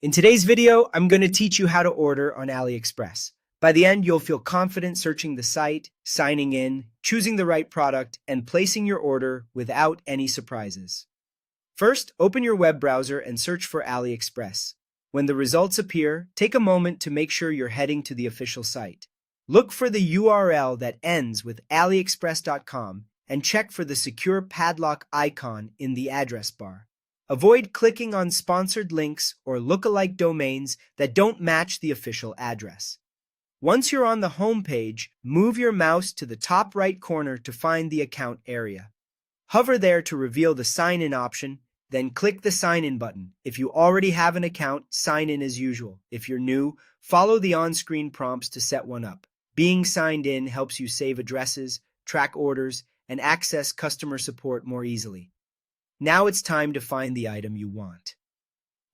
In today's video, I'm going to teach you how to order on AliExpress. By the end, you'll feel confident searching the site, signing in, choosing the right product, and placing your order without any surprises. First, open your web browser and search for AliExpress. When the results appear, take a moment to make sure you're heading to the official site. Look for the URL that ends with aliexpress.com and check for the secure padlock icon in the address bar. Avoid clicking on sponsored links or lookalike domains that don't match the official address. Once you're on the home page, move your mouse to the top right corner to find the account area. Hover there to reveal the sign-in option, then click the sign-in button. If you already have an account, sign in as usual. If you're new, follow the on-screen prompts to set one up. Being signed in helps you save addresses, track orders, and access customer support more easily. Now it's time to find the item you want.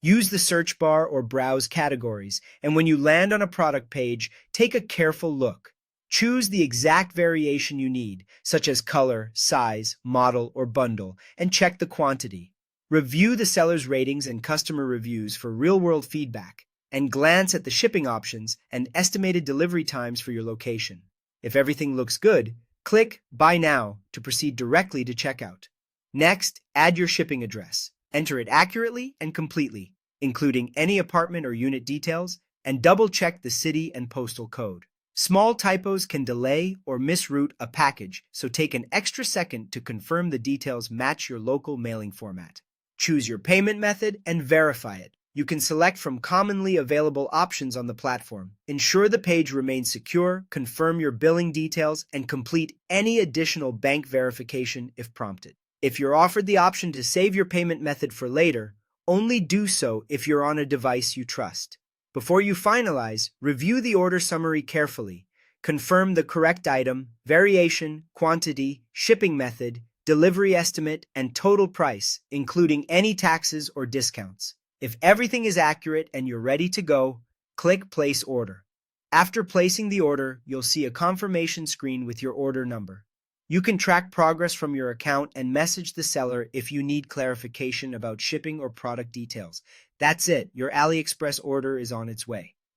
Use the search bar or browse categories, and when you land on a product page, take a careful look. Choose the exact variation you need, such as color, size, model, or bundle, and check the quantity. Review the seller's ratings and customer reviews for real-world feedback, and glance at the shipping options and estimated delivery times for your location. If everything looks good, click Buy Now to proceed directly to checkout. Next, add your shipping address. Enter it accurately and completely, including any apartment or unit details, and double-check the city and postal code. Small typos can delay or misroute a package, so take an extra second to confirm the details match your local mailing format. Choose your payment method and verify it. You can select from commonly available options on the platform. Ensure the page remains secure, confirm your billing details, and complete any additional bank verification if prompted. If you're offered the option to save your payment method for later, only do so if you're on a device you trust. Before you finalize, review the order summary carefully. Confirm the correct item, variation, quantity, shipping method, delivery estimate, and total price, including any taxes or discounts. If everything is accurate and you're ready to go, click Place Order. After placing the order, you'll see a confirmation screen with your order number. You can track progress from your account and message the seller if you need clarification about shipping or product details. That's it. Your AliExpress order is on its way.